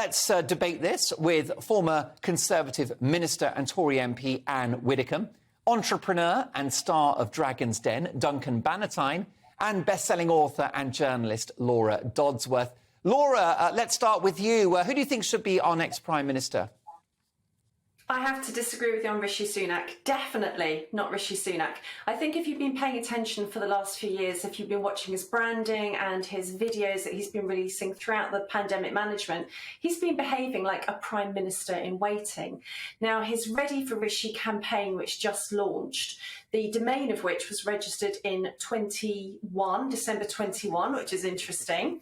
let's debate this with former Conservative Minister and Tory MP Anne Widdecombe, entrepreneur and star of Dragon's Den Duncan Bannatyne, and best-selling author and journalist Laura Dodsworth. Laura, let's start with you. Who do you think should be our next Prime Minister? I have to disagree with you on Rishi Sunak. Definitely not Rishi Sunak. I think if you've been paying attention for the last few years, if you've been watching his branding and his videos that he's been releasing throughout the pandemic management, he's been behaving like a Prime Minister in waiting. Now, his Ready for Rishi campaign, which just launched, the domain of which was registered in December 21, which is interesting,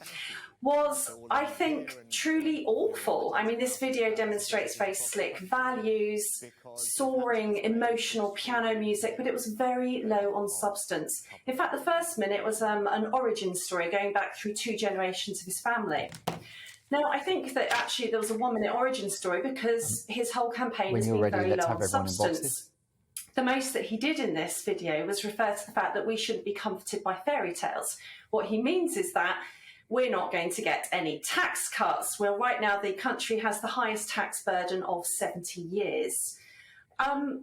was, I think, truly awful. I mean, this video demonstrates very slick values, soaring, emotional piano music, but it was very low on substance. In fact, the first minute was an origin story going back through 2 generations of his family. Now, I think that actually there was a 1-minute origin story because his whole campaign has been very low on substance. The most that he did in this video was refer to the fact that we shouldn't be comforted by fairy tales. What he means is that we're not going to get any tax cuts. Well, right now the country has the highest tax burden of 70 years.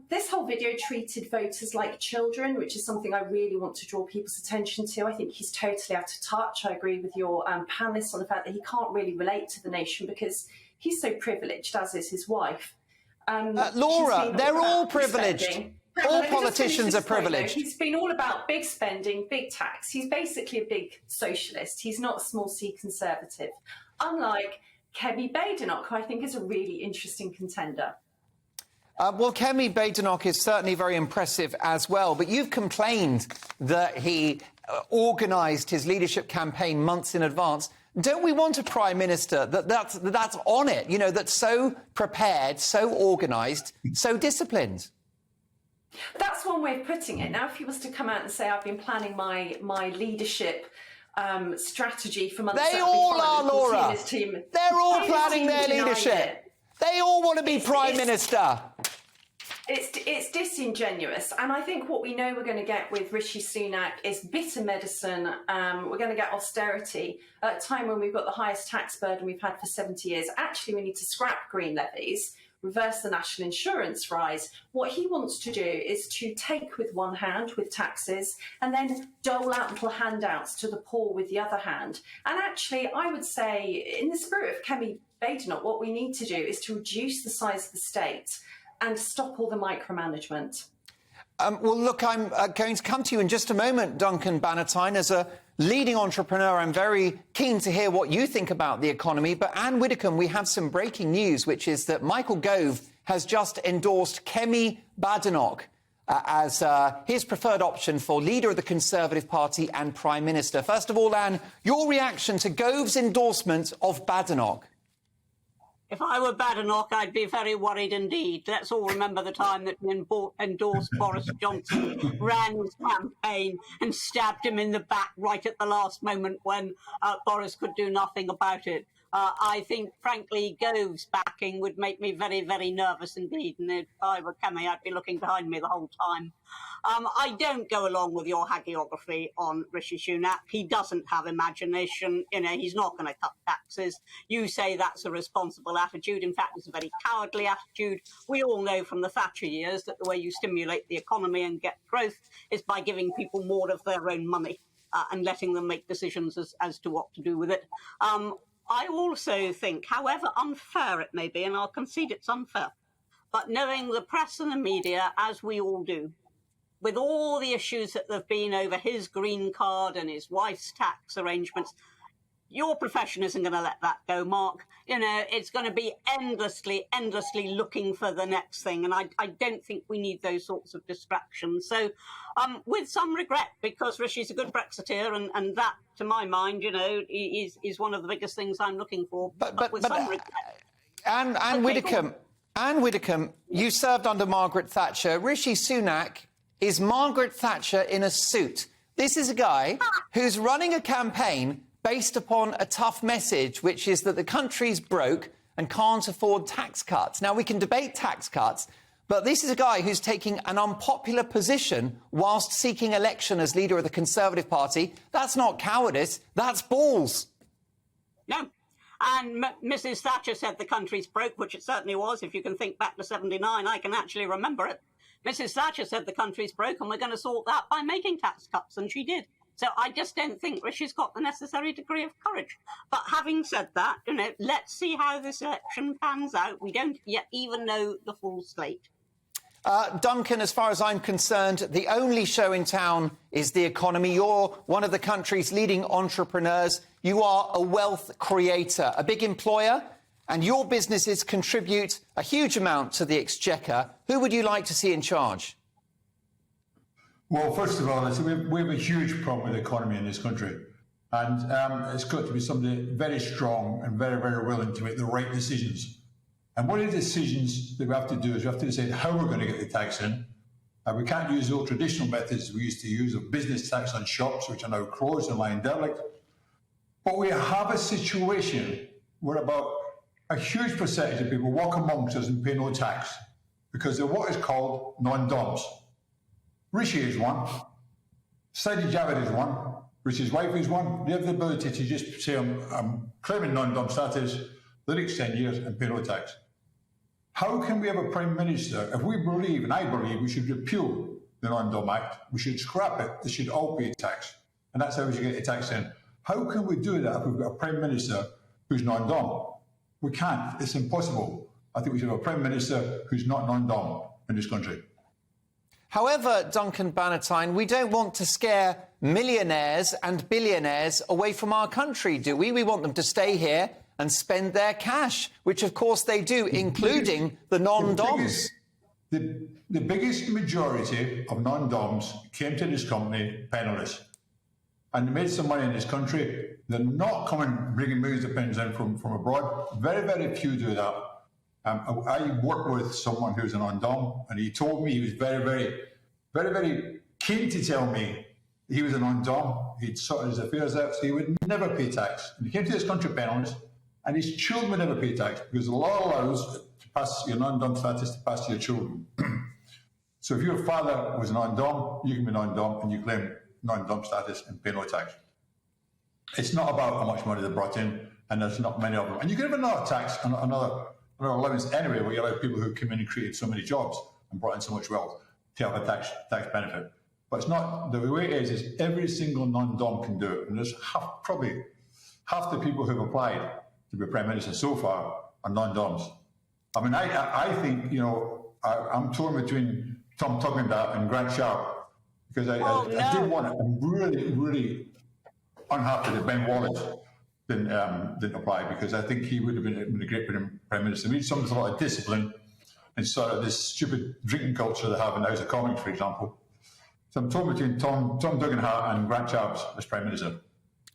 This whole video treated voters like children, which is something I really want to draw people's attention to. I think he's totally out of touch. I agree with your panellists on the fact that he can't really relate to the nation because he's so privileged, as is his wife. Laura, they're all privileged. All politicians are privileged. He's been all about big spending, big tax. He's basically a big socialist. He's not a small c conservative. Unlike Kemi Badenoch, who I think is a really interesting contender. Well, Kemi Badenoch is certainly very impressive as well, but you've complained that he organised his leadership campaign months in advance. Don't we want a Prime Minister that's on it, you know, that's so prepared, so organised, so disciplined? That's one way of putting it. Now, if he was to come out and say, I've been planning my leadership strategy for months... They all are, Laura. They're all planning their leadership. They all want to be Prime Minister. It's disingenuous. And I think what we know we're going to get with Rishi Sunak is bitter medicine. We're going to get austerity at a time when we've got the highest tax burden we've had for 70 years. Actually, we need to scrap green levies, reverse the national insurance rise. What he wants to do is to take with one hand with taxes and then dole out little handouts to the poor with the other hand. And actually, I would say, in the spirit of Kemi Badenoch, what we need to do is to reduce the size of the state and stop all the micromanagement. Well, look, I'm going to come to you in just a moment, Duncan Bannatyne. As a leading entrepreneur, I'm very keen to hear what you think about the economy. But Anne Widdecombe, we have some breaking news, which is that Michael Gove has just endorsed Kemi Badenoch as his preferred option for leader of the Conservative Party and Prime Minister. First of all, Anne, your reaction to Gove's endorsement of Badenoch? If I were Badenoch, I'd be very worried indeed. Let's all remember the time that we endorsed Boris Johnson, ran his campaign and stabbed him in the back right at the last moment when Boris could do nothing about it. I think, frankly, Gove's backing would make me very, very nervous indeed. And if I were Kemi, I'd be looking behind me the whole time. I don't go along with your hagiography on Rishi Sunak. He doesn't have imagination. You know, he's not going to cut taxes. You say that's a responsible attitude. In fact, it's a very cowardly attitude. We all know from the Thatcher years that the way you stimulate the economy and get growth is by giving people more of their own money and letting them make decisions as to what to do with it. I also think, however unfair it may be, and I'll concede it's unfair, but knowing the press and the media, as we all do, with all the issues that there have been over his green card and his wife's tax arrangements, your profession isn't going to let that go, Mark. You know, it's going to be endlessly looking for the next thing. And I don't think we need those sorts of distractions. So with some regret, because Rishi's a good Brexiteer, and that, to my mind, you know, is one of the biggest things I'm looking for. But with some regret. Anne Widdecombe, you served under Margaret Thatcher. Rishi Sunak is Margaret Thatcher in a suit. This is a guy who's running a campaign based upon a tough message, which is that the country's broke and can't afford tax cuts. Now, we can debate tax cuts, but this is a guy who's taking an unpopular position whilst seeking election as leader of the Conservative Party. That's not cowardice, that's balls. No. And Mrs. Thatcher said the country's broke, which it certainly was. If you can think back to 79, I can actually remember it. Mrs. Thatcher said the country's broke and we're going to sort that by making tax cuts, and she did. So I just don't think Rishi's got the necessary degree of courage. But having said that, let's see how this election pans out. We don't yet even know the full slate. Duncan, as far as I'm concerned, the only show in town is the economy. You're one of the country's leading entrepreneurs. You are a wealth creator, a big employer, and your businesses contribute a huge amount to the exchequer. Who would you like to see in charge? Well, first of all, we have a huge problem with the economy in this country. And it's got to be somebody very strong and very, very willing to make the right decisions. And one of the decisions that we have to do is we have to decide how we're going to get the tax in. We can't use the old traditional methods we used to use of business tax on shops, which are now closed and lying derelict. But we have a situation where about a huge percentage of people walk amongst us and pay no tax because they're what is called non-doms. Rishi is one. Saidi Javed is one. Rishi's wife is one. They have the ability to just say, I'm claiming non-dom status the next 10 years and pay no tax. How can we have a Prime Minister, if we believe, and I believe, we should repeal the Non-Dom Act, we should scrap it, they should all pay tax, and that's how we should get the tax in. How can we do that if we've got a Prime Minister who's non-dom? We can't, it's impossible. I think we should have a Prime Minister who's not non-dom in this country. However, Duncan Bannatyne, we don't want to scare millionaires and billionaires away from our country, do we? We want them to stay here and spend their cash, which of course they do, including the non-doms. The biggest majority of non-doms came to this company penniless. And they made some money in this country. They're not bringing millions of pounds in from abroad. Very, very few do that. I worked with someone who's a non-dom, and he told me he was very, very, very, very keen to tell me he was a non-dom. He'd sorted his affairs out, so he would never pay tax. And he came to this country penniless, and his children would never pay tax because the law allows to pass your non-dom status to pass to your children. So if your father was non-dom, you can be non-dom and you claim non-dom status and pay no tax. It's not about how much money they brought in, and there's not many of them. And you can have another tax, another allowance anyway, where you allow people who come in and created so many jobs and brought in so much wealth to have a tax benefit. But it's not, the way it is every single non-dom can do it. And there's probably half the people who've applied to be Prime Minister so far are non-doms. I mean, I think, I'm torn between Tom Tugendhat and Grant Sharp because I did want it. I'm really, really unhappy that Ben Wallace didn't apply because I think he would have been a great Prime Minister. We need someone with a lot of discipline and sort of this stupid drinking culture they have in the House of Commons, for example. So I'm torn between Tom Tugendhat and Grant Sharp as Prime Minister.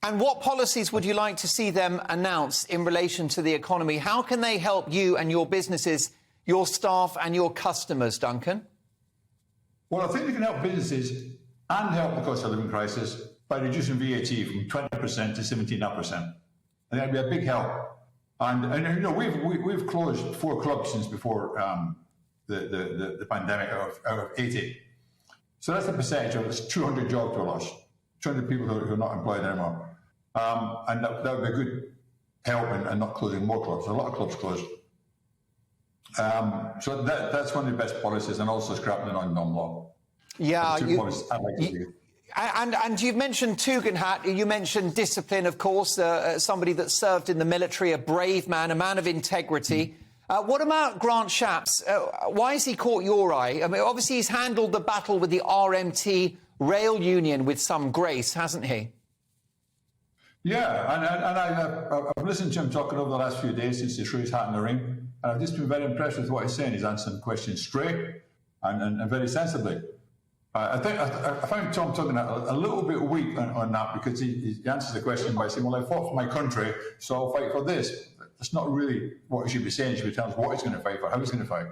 And what policies would you like to see them announce in relation to the economy? How can they help you and your businesses, your staff and your customers, Duncan? Well, I think they can help businesses and help the cost of living crisis by reducing VAT from 20% to 17.5%. I think that'd be a big help. And we've closed 4 clubs since before the pandemic out of 80. So that's a percentage of it's 200 jobs we lost, 200 people who are not employed anymore. And that would be a good help in not closing more clubs. A lot of clubs closed. So that's one of the best policies, and also scrapping the non-dom law. Yeah, And and you've mentioned Tugendhat, you mentioned discipline, of course, somebody that served in the military, a brave man, a man of integrity. What about Grant Shapps? Why has he caught your eye? I mean, obviously he's handled the battle with the RMT rail union with some grace, hasn't he? Yeah, and I've listened to him talking over the last few days since he threw his hat in the ring, and I've just been very impressed with what he's saying. He's answering questions straight and very sensibly. I find Tom Tugendhat a little bit weak on that because he answers the question by saying, well, I fought for my country, so I'll fight for this. That's not really what he should be saying. He should be telling us what he's going to fight for, how he's going to fight.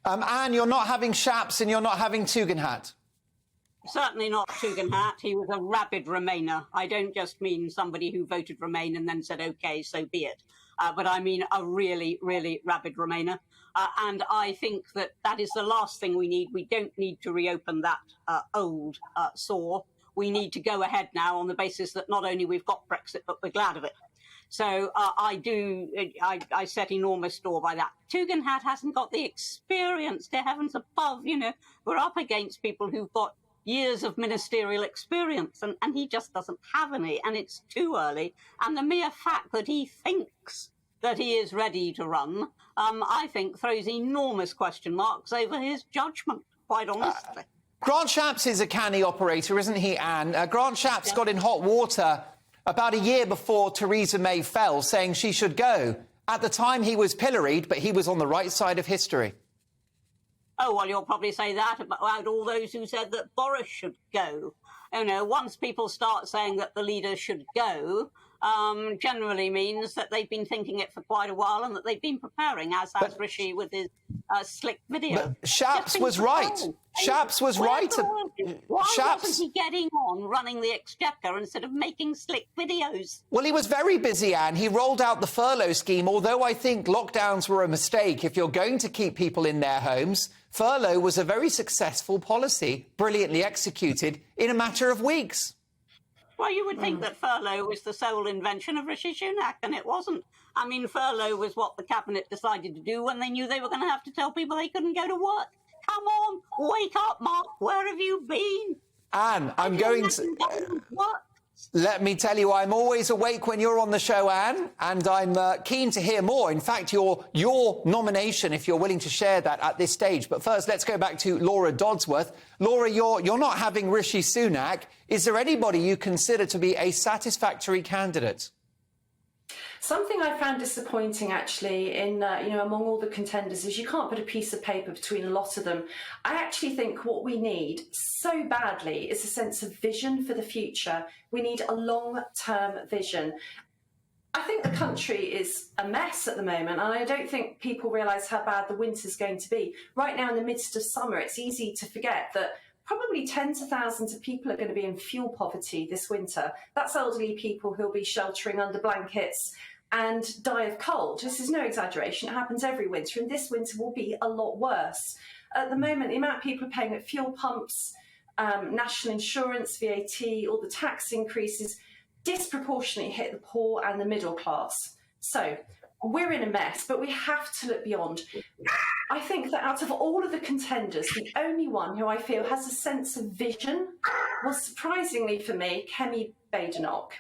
Anne, you're not having Shapps and you're not having Tugendhat. Certainly not Tugendhat. He was a rabid Remainer. I don't just mean somebody who voted Remain and then said, OK, so be it. But I mean a really, really rabid Remainer. And I think that is the last thing we need. We don't need to reopen that old sore. We need to go ahead now on the basis that not only we've got Brexit, but we're glad of it. So I set enormous store by that. Tugendhat hasn't got the experience, to heavens above. We're up against people who've got years of ministerial experience, and he just doesn't have any, and it's too early. And the mere fact that he thinks that he is ready to run, I think throws enormous question marks over his judgment, quite honestly. Grant Shapps is a canny operator, isn't he, Anne? Grant Shapps got in hot water about a year before Theresa May fell, saying she should go. At the time, he was pilloried, but he was on the right side of history. Oh, well, you'll probably say that about all those who said that Boris should go. Once people start saying that the leaders should go, generally means that they've been thinking it for quite a while and that they've been preparing, as has Rishi with his slick video. But Shapps was right. Shapps was right. Why wasn't he getting on running the Exchequer instead of making slick videos? Well, he was very busy, Anne. He rolled out the furlough scheme, although I think lockdowns were a mistake. If you're going to keep people in their homes, furlough was a very successful policy, brilliantly executed in a matter of weeks. Well, you would think that furlough was the sole invention of Rishi Sunak, and it wasn't. I mean, furlough was what the cabinet decided to do when they knew they were going to have to tell people they couldn't go to work. Come on, wake up, Mark. Where have you been? Anne, I'm going to... Let me tell you, I'm always awake when you're on the show, Anne, and I'm keen to hear more. In fact, your nomination, if you're willing to share that at this stage. But first, let's go back to Laura Dodsworth. Laura, you're not having Rishi Sunak. Is there anybody you consider to be a satisfactory candidate? Something I found disappointing, actually, in among all the contenders, is you can't put a piece of paper between a lot of them. I actually think what we need so badly is a sense of vision for the future. We need a long-term vision. I think the country is a mess at the moment, and I don't think people realise how bad the winter's going to be. Right now, in the midst of summer, it's easy to forget that probably tens of thousands of people are going to be in fuel poverty this winter. That's elderly people who'll be sheltering under blankets and die of cold. This is no exaggeration. It happens every winter, and this winter will be a lot worse. At the moment, the amount of people are paying at fuel pumps, national insurance, VAT, all the tax increases disproportionately hit the poor and the middle class. So we're in a mess, but we have to look beyond. I think that out of all of the contenders, the only one who I feel has a sense of vision was, surprisingly for me, Kemi Badenoch.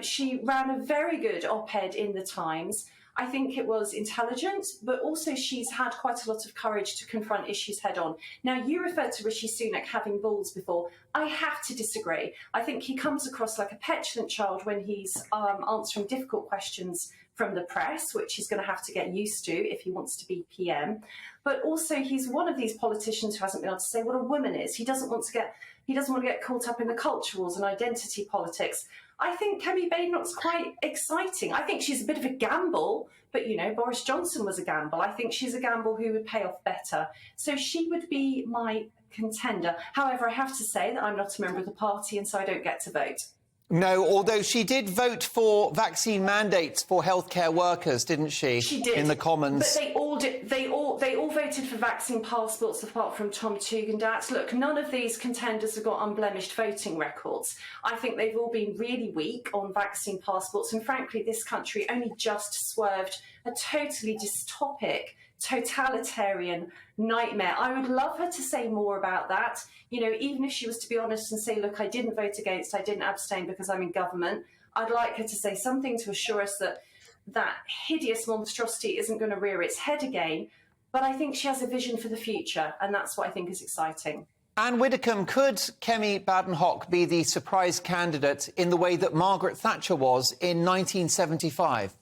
She ran a very good op-ed in the Times. I think it was intelligent, but also she's had quite a lot of courage to confront issues head on. Now, you referred to Rishi Sunak having balls before. I have to disagree. I think he comes across like a petulant child when he's answering difficult questions from the press, which he's going to have to get used to if he wants to be PM. But also, he's one of these politicians who hasn't been able to say what a woman is. He doesn't want to get caught up in the culture wars and identity politics. I think Kemi Badenoch's quite exciting. I think she's a bit of a gamble, but, Boris Johnson was a gamble. I think she's a gamble who would pay off better. So she would be my contender. However, I have to say that I'm not a member of the party, and so I don't get to vote. No, although she did vote for vaccine mandates for healthcare workers, didn't she? She did. In the Commons. But they all did. They all voted for vaccine passports, apart from Tom Tugendhat. Look, none of these contenders have got unblemished voting records. I think they've all been really weak on vaccine passports, and frankly, this country only just swerved a totally dystopic, totalitarian nightmare. I would love her to say more about that. Even if she was to be honest and say, look, I didn't vote against, I didn't abstain because I'm in government, I'd like her to say something to assure us that that hideous monstrosity isn't going to rear its head again. But I think she has a vision for the future, and that's what I think is exciting. Anne Widdecombe, could Kemi Badenoch be the surprise candidate in the way that Margaret Thatcher was in 1975?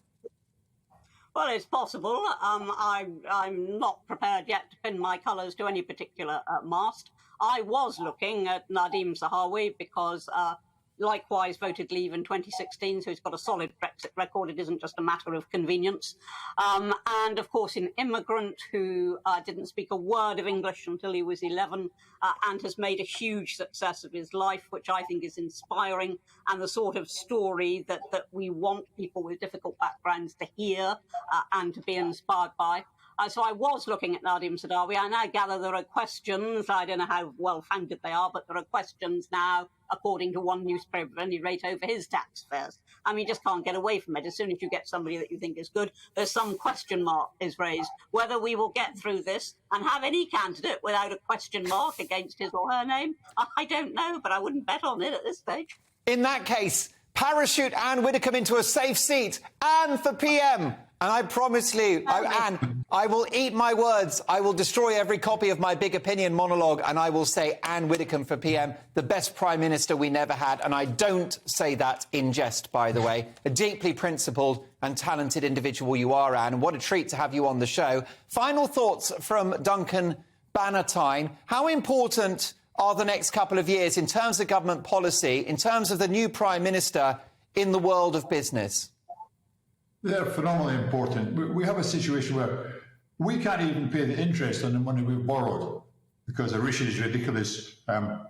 Well, it's possible. I'm not prepared yet to pin my colours to any particular mast. I was looking at Nadeem Zahawi because likewise voted Leave in 2016, so he's got a solid Brexit record. It isn't just a matter of convenience. And, of course, an immigrant who didn't speak a word of English until he was 11 and has made a huge success of his life, which I think is inspiring and the sort of story that we want people with difficult backgrounds to hear and to be inspired by. So I was looking at Nadim Sadawi. I now gather there are questions. I don't know how well-founded they are, but there are questions now, according to one newspaper, at any rate, over his tax affairs. I mean, you just can't get away from it. As soon as you get somebody that you think is good, there's some question mark is raised. Whether we will get through this and have any candidate without a question mark against his or her name, I don't know, but I wouldn't bet on it at this stage. In that case, parachute Anne Widdecombe into a safe seat. Anne for PM. And I promise you, Anne, I will eat my words. I will destroy every copy of my Big Opinion monologue and I will say Anne Widdecombe for PM, the best Prime Minister we never had. And I don't say that in jest, by the way. A deeply principled and talented individual you are, Anne. What a treat to have you on the show. Final thoughts from Duncan Bannatyne. How important are the next couple of years in terms of government policy, in terms of the new Prime Minister in the world of business? They're phenomenally important. We have a situation where we can't even pay the interest on the money we've borrowed because of Rishi's ridiculous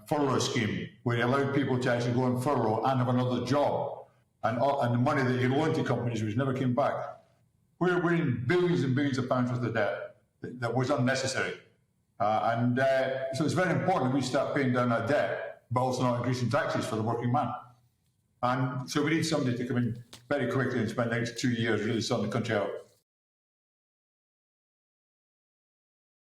furlough scheme, where he allowed people to actually go on furlough and have another job, and the money that he loaned to companies which never came back. We're in billions and billions of pounds worth of debt that was unnecessary. So it's very important that we start paying down that debt, but also not increasing taxes for the working man. And so we need somebody to come in very quickly and spend the next 2 years really sorting the country out.